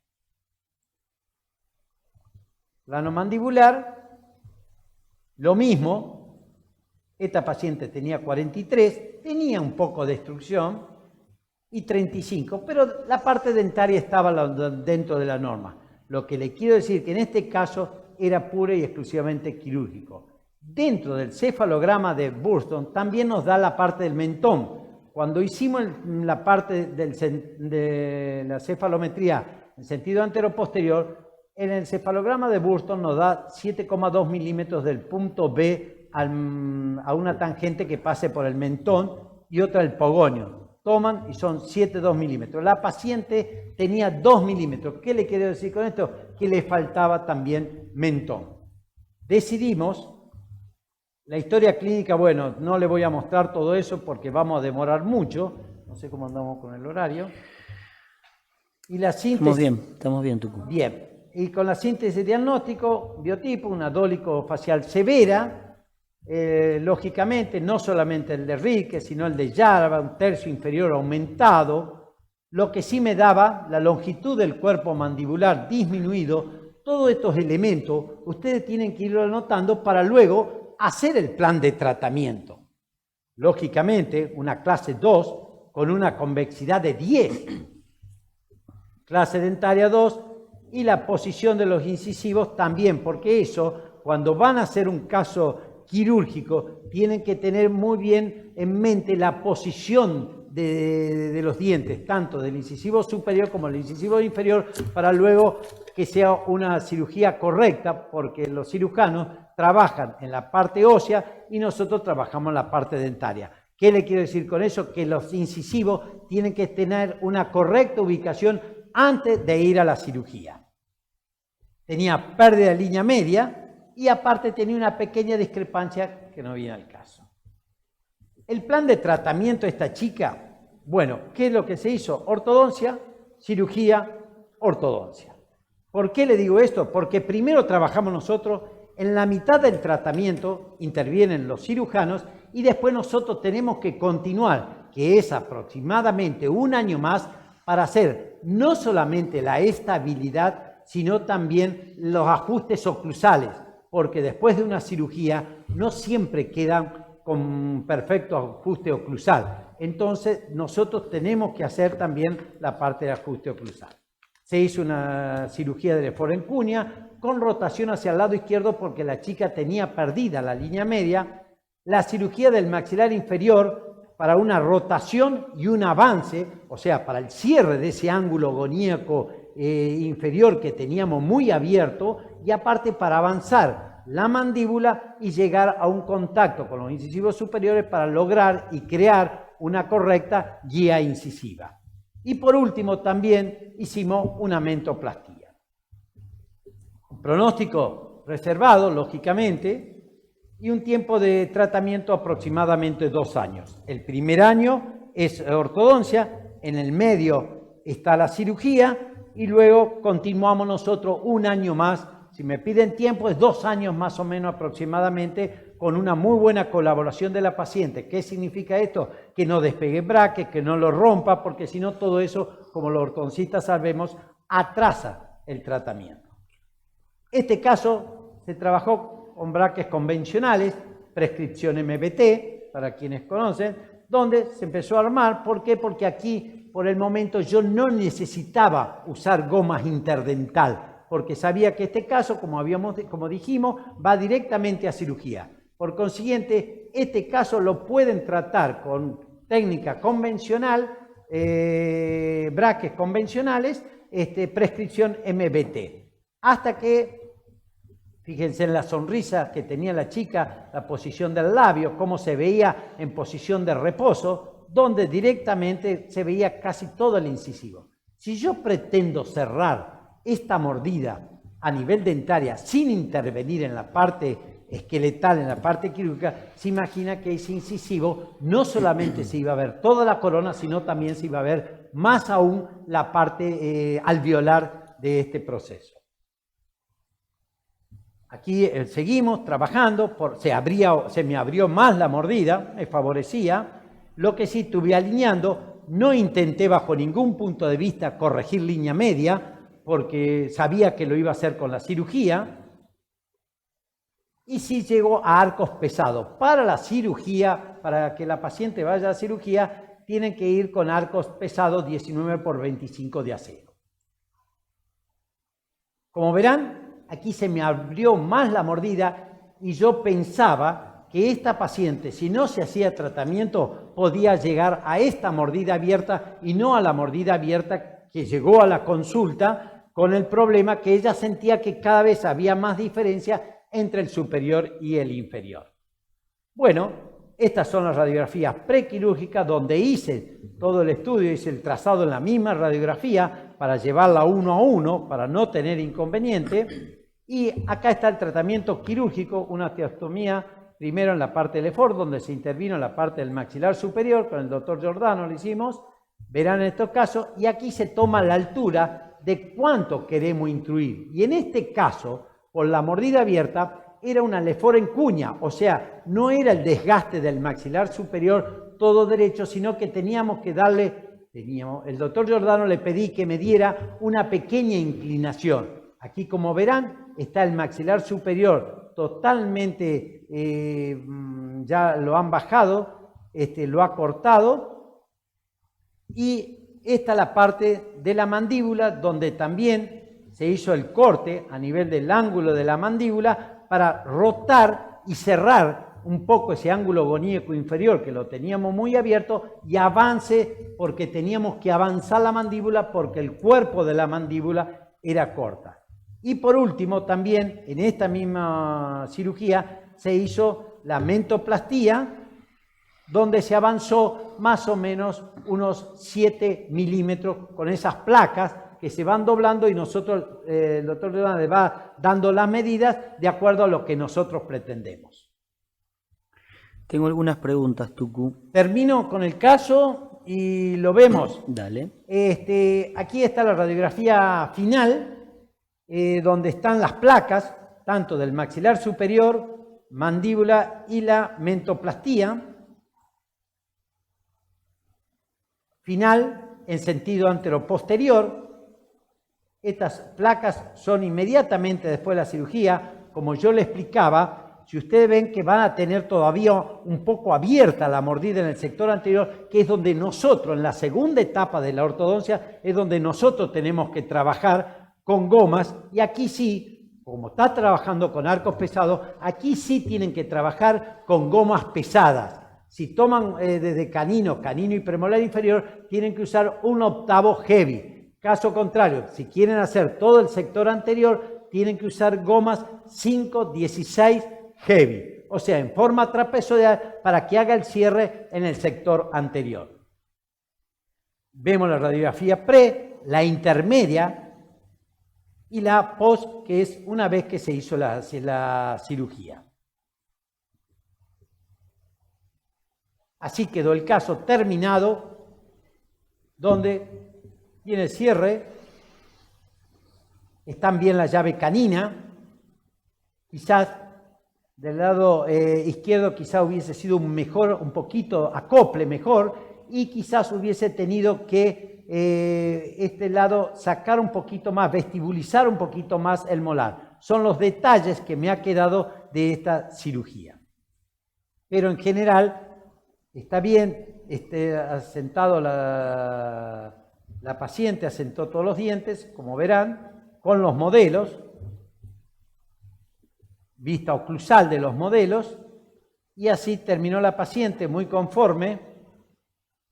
Speaker 2: Plano mandibular, lo mismo, esta paciente tenía 43, tenía un poco de extrusión y 35, pero la parte dentaria estaba dentro de la norma. Lo que le quiero decir que en este caso era pura y exclusivamente quirúrgico. Dentro del cefalograma de Burston también nos da la parte del mentón. Cuando hicimos la parte de la cefalometría en sentido anteroposterior, en el cefalograma de Burston nos da 7,2 milímetros del punto B a una tangente que pase por el mentón y otra el pogonio. Toman y son 7,2 milímetros. La paciente tenía 2 milímetros. ¿Qué le quiero decir con esto? Que le faltaba también mentón. Decidimos, la historia clínica, bueno, no le voy a mostrar todo eso porque vamos a demorar mucho. No sé cómo andamos con el horario. Y la síntesis...
Speaker 1: Estamos bien, Tucu.
Speaker 2: Bien. Y con la síntesis de diagnóstico, biotipo, una dólico facial severa, lógicamente no solamente el de Rique, sino el de Yarva, un tercio inferior aumentado, lo que sí me daba la longitud del cuerpo mandibular disminuido. Todos estos elementos ustedes tienen que irlo anotando para luego hacer el plan de tratamiento. Lógicamente, una clase 2 con una convexidad de 10, clase dentaria 2, y la posición de los incisivos también, porque eso, cuando van a hacer un caso quirúrgico, tienen que tener muy bien en mente la posición de los dientes, tanto del incisivo superior como del incisivo inferior, para luego que sea una cirugía correcta, porque los cirujanos trabajan en la parte ósea y nosotros trabajamos en la parte dentaria. ¿Qué le quiero decir con eso? Que los incisivos tienen que tener una correcta ubicación antes de ir a la cirugía. Tenía pérdida de línea media y aparte tenía una pequeña discrepancia que no viene al caso. El plan de tratamiento de esta chica, bueno, ¿qué es lo que se hizo? Ortodoncia, cirugía, ortodoncia. ¿Por qué le digo esto? Porque primero trabajamos nosotros, en la mitad del tratamiento intervienen los cirujanos y después nosotros tenemos que continuar, que es aproximadamente un año más, para hacer no solamente la estabilidad, sino también los ajustes oclusales, porque después de una cirugía no siempre quedan con perfecto ajuste oclusal. Entonces nosotros tenemos que hacer también la parte de ajuste oclusal. Se hizo una cirugía de forencunia con rotación hacia el lado izquierdo porque la chica tenía perdida la línea media. La cirugía del maxilar inferior para una rotación y un avance, o sea, para el cierre de ese ángulo goníaco inferior que teníamos muy abierto, y aparte para avanzar la mandíbula y llegar a un contacto con los incisivos superiores para lograr y crear una correcta guía incisiva. Y por último también hicimos una mentoplastía. Un pronóstico reservado, lógicamente, y un tiempo de tratamiento aproximadamente 2 años. El primer año es ortodoncia, en el medio está la cirugía y luego continuamos nosotros un año más. Si me piden tiempo es 2 años más o menos aproximadamente, con una muy buena colaboración de la paciente. ¿Qué significa esto? Que no despegue braques, que no lo rompa, porque si no todo eso, como los ortodoncistas sabemos, atrasa el tratamiento. Este caso se trabajó con braques convencionales, prescripción MBT, para quienes conocen, donde se empezó a armar. ¿Por qué? Porque aquí, por el momento, yo no necesitaba usar gomas interdental, porque sabía que este caso, como dijimos, va directamente a cirugía. Por consiguiente, este caso lo pueden tratar con técnica convencional, braques convencionales, prescripción MBT. Hasta que, fíjense en la sonrisa que tenía la chica, la posición del labio, cómo se veía en posición de reposo, donde directamente se veía casi todo el incisivo. Si yo pretendo cerrar esta mordida a nivel dentaria sin intervenir en la parte esqueletal, en la parte quirúrgica, se imagina que ese incisivo no solamente se iba a ver toda la corona, sino también se iba a ver más aún la parte alveolar de este proceso. Aquí seguimos trabajando, se me abrió más la mordida, me favorecía. Lo que sí estuve alineando, no intenté bajo ningún punto de vista corregir línea media, porque sabía que lo iba a hacer con la cirugía. Y sí llegó a arcos pesados. Para la cirugía, para que la paciente vaya a la cirugía, tienen que ir con arcos pesados 19 por 25 de acero. Como verán, aquí se me abrió más la mordida y yo pensaba que esta paciente, si no se hacía tratamiento, podía llegar a esta mordida abierta y no a la mordida abierta que llegó a la consulta con el problema que ella sentía que cada vez había más diferencia entre el superior y el inferior. Bueno, estas son las radiografías prequirúrgicas donde hice todo el estudio, hice el trazado en la misma radiografía para llevarla uno a uno, para no tener inconveniente. Y acá está el tratamiento quirúrgico, una osteostomía, primero en la parte del EFOR, donde se intervino en la parte del maxilar superior, con el doctor Giordano lo hicimos, verán en estos casos, y aquí se toma la altura de cuánto queremos intruir. Y en este caso, por la mordida abierta, era una LEFOR en cuña, o sea, no era el desgaste del maxilar superior todo derecho, sino que teníamos que darle, el doctor Giordano le pedí que me diera una pequeña inclinación. Aquí, como verán, está el maxilar superior totalmente, ya lo han bajado, lo ha cortado, y esta es la parte de la mandíbula donde también se hizo el corte a nivel del ángulo de la mandíbula para rotar y cerrar un poco ese ángulo goníaco inferior que lo teníamos muy abierto y avance porque teníamos que avanzar la mandíbula porque el cuerpo de la mandíbula era corta. Y por último también en esta misma cirugía se hizo la mentoplastía donde se avanzó más o menos unos 7 milímetros con esas placas que se van doblando y nosotros, el doctor Giordano le va dando las medidas de acuerdo a lo que nosotros pretendemos.
Speaker 1: Tengo algunas preguntas, Tucu.
Speaker 2: Termino con el caso y lo vemos.
Speaker 1: Dale.
Speaker 2: Aquí está la radiografía final, donde están las placas, tanto del maxilar superior, mandíbula y la mentoplastía. Final en sentido anteroposterior. Estas placas son inmediatamente después de la cirugía, como yo le explicaba, si ustedes ven que van a tener todavía un poco abierta la mordida en el sector anterior, que es donde nosotros, en la segunda etapa de la ortodoncia, es donde nosotros tenemos que trabajar con gomas, y aquí sí, como está trabajando con arcos pesados, aquí sí tienen que trabajar con gomas pesadas. Si toman desde canino y premolar inferior, tienen que usar un 1/8 heavy. Caso contrario, si quieren hacer todo el sector anterior, tienen que usar gomas 5-16 heavy, o sea, en forma trapezoidal para que haga el cierre en el sector anterior. Vemos la radiografía pre, la intermedia y la post, que es una vez que se hizo la cirugía. Así quedó el caso terminado, donde tiene cierre, están bien la llave canina, quizás del lado izquierdo quizás hubiese sido un poquito acople mejor y quizás hubiese tenido que este lado sacar un poquito más, vestibulizar un poquito más el molar. Son los detalles que me ha quedado de esta cirugía. Pero en general está bien, asentado la paciente asentó todos los dientes, como verán, con los modelos, vista oclusal de los modelos, y así terminó la paciente muy conforme,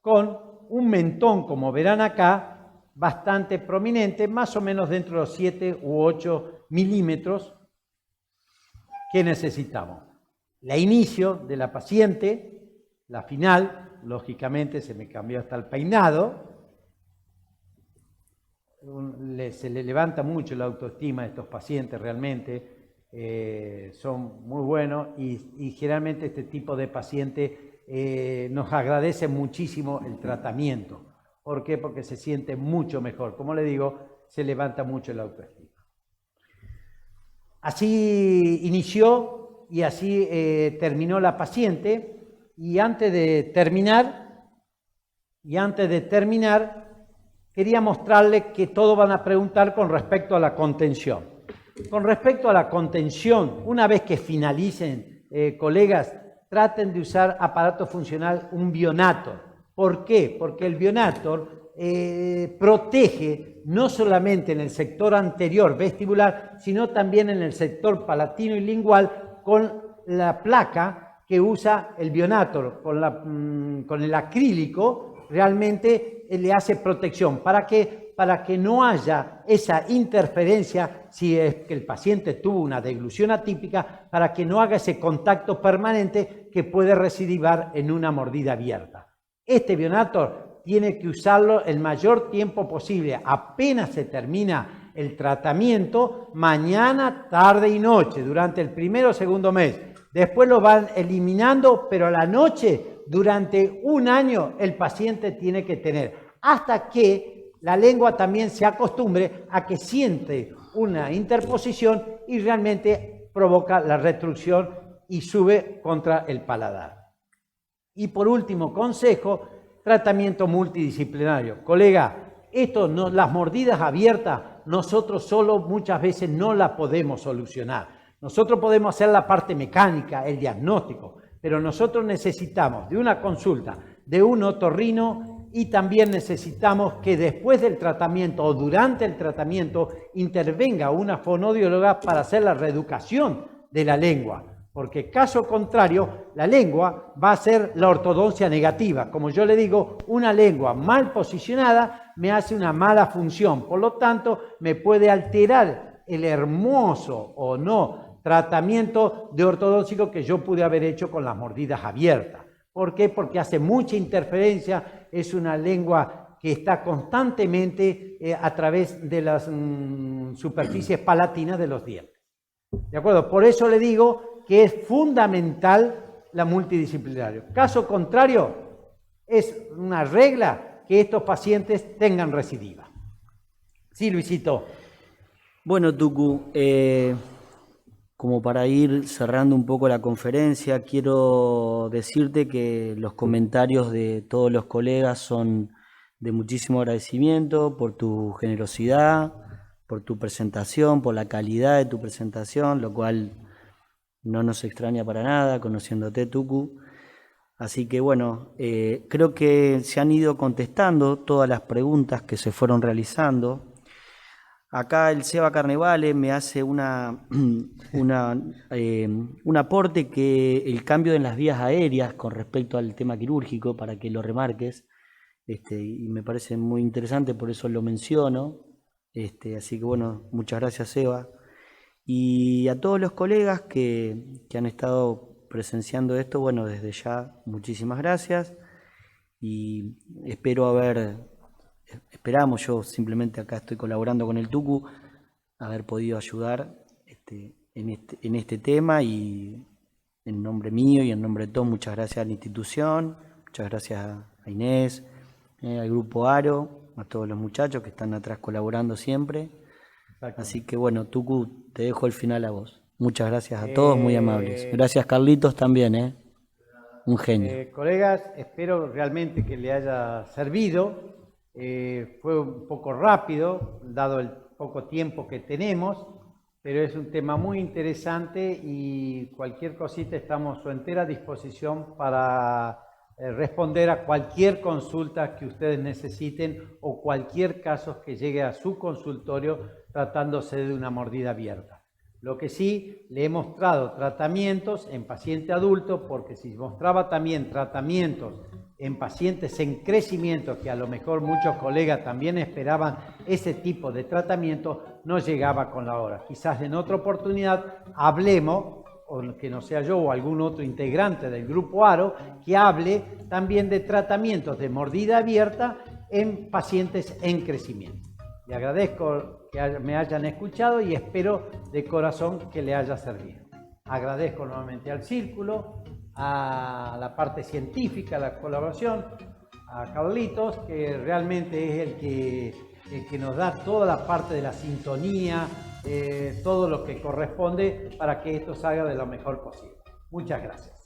Speaker 2: con un mentón, como verán acá, bastante prominente, más o menos dentro de los 7 u 8 milímetros que necesitamos. La inicio de la paciente, la final, lógicamente se me cambió hasta el peinado. Se le levanta mucho la autoestima a estos pacientes realmente, son muy buenos y generalmente este tipo de paciente nos agradece muchísimo el tratamiento. ¿Por qué? Porque se siente mucho mejor. Como le digo, se levanta mucho la autoestima. Así inició y así terminó la paciente y antes de terminar, quería mostrarles que todos van a preguntar con respecto a la contención. Con respecto a la contención, una vez que finalicen, colegas, traten de usar aparato funcional, un Bionator. ¿Por qué? Porque el Bionator protege no solamente en el sector anterior vestibular, sino también en el sector palatino y lingual con la placa que usa el Bionator, con el acrílico, realmente le hace protección. ¿Para qué? Para que no haya esa interferencia si es que el paciente tuvo una deglución atípica, para que no haga ese contacto permanente que puede recidivar en una mordida abierta. Este Bionator tiene que usarlo el mayor tiempo posible. Apenas se termina el tratamiento, mañana, tarde y noche, durante el primero o segundo mes. Después lo van eliminando, pero a la noche, durante un año, el paciente tiene que tener, hasta que la lengua también se acostumbre a que siente una interposición y realmente provoca la retracción y sube contra el paladar. Y por último consejo, tratamiento multidisciplinario. Colega, las mordidas abiertas, nosotros solo muchas veces no las podemos solucionar. Nosotros podemos hacer la parte mecánica, el diagnóstico, pero nosotros necesitamos de una consulta de un otorrino y también necesitamos que después del tratamiento o durante el tratamiento intervenga una fonoaudióloga para hacer la reeducación de la lengua. Porque caso contrario, la lengua va a ser la ortodoncia negativa. Como yo le digo, una lengua mal posicionada me hace una mala función. Por lo tanto, me puede alterar el hermoso o no tratamiento de ortodóntico que yo pude haber hecho con las mordidas abiertas. ¿Por qué? Porque hace mucha interferencia, es una lengua que está constantemente a través de las superficies palatinas de los dientes. ¿De acuerdo? Por eso le digo que es fundamental la multidisciplinaria. Caso contrario, es una regla que estos pacientes tengan recidiva. Sí, Luisito.
Speaker 1: Bueno, Tucu, como para ir cerrando un poco la conferencia, quiero decirte que los comentarios de todos los colegas son de muchísimo agradecimiento por tu generosidad, por tu presentación, por la calidad de tu presentación, lo cual no nos extraña para nada, conociéndote, Tucu. Así que bueno, creo que se han ido contestando todas las preguntas que se fueron realizando. Acá el Seba Carnevale me hace un aporte que el cambio en las vías aéreas con respecto al tema quirúrgico, para que lo remarques, y me parece muy interesante, por eso lo menciono. Así que bueno, muchas gracias, Seba. Y a todos los colegas que han estado presenciando esto, bueno, desde ya muchísimas gracias y esperamos, yo simplemente acá estoy colaborando con el Tucu, haber podido ayudar en este tema, y en nombre mío y en nombre de todos, muchas gracias a la institución, muchas gracias a Inés, al Grupo Aro, a todos los muchachos que están atrás colaborando siempre. Así que bueno, Tucu, te dejo el final a vos. Muchas gracias a todos, muy amables. Gracias, Carlitos, también, un genio.
Speaker 2: Colegas, espero realmente que le haya servido. Fue un poco rápido, dado el poco tiempo que tenemos, pero es un tema muy interesante y cualquier cosita estamos a su entera disposición para responder a cualquier consulta que ustedes necesiten o cualquier caso que llegue a su consultorio tratándose de una mordida abierta. Lo que sí, le he mostrado tratamientos en paciente adulto, porque si mostraba también tratamientos en pacientes en crecimiento, que a lo mejor muchos colegas también esperaban ese tipo de tratamiento, no llegaba con la hora. Quizás en otra oportunidad hablemos, o que no sea yo o algún otro integrante del Grupo Aro, que hable también de tratamientos de mordida abierta en pacientes en crecimiento. Le agradezco que me hayan escuchado y espero de corazón que le haya servido. Agradezco nuevamente al Círculo, a la parte científica, la colaboración, a Carlitos, que realmente es el que nos da toda la parte de la sintonía, todo lo que corresponde para que esto salga de lo mejor posible. Muchas gracias.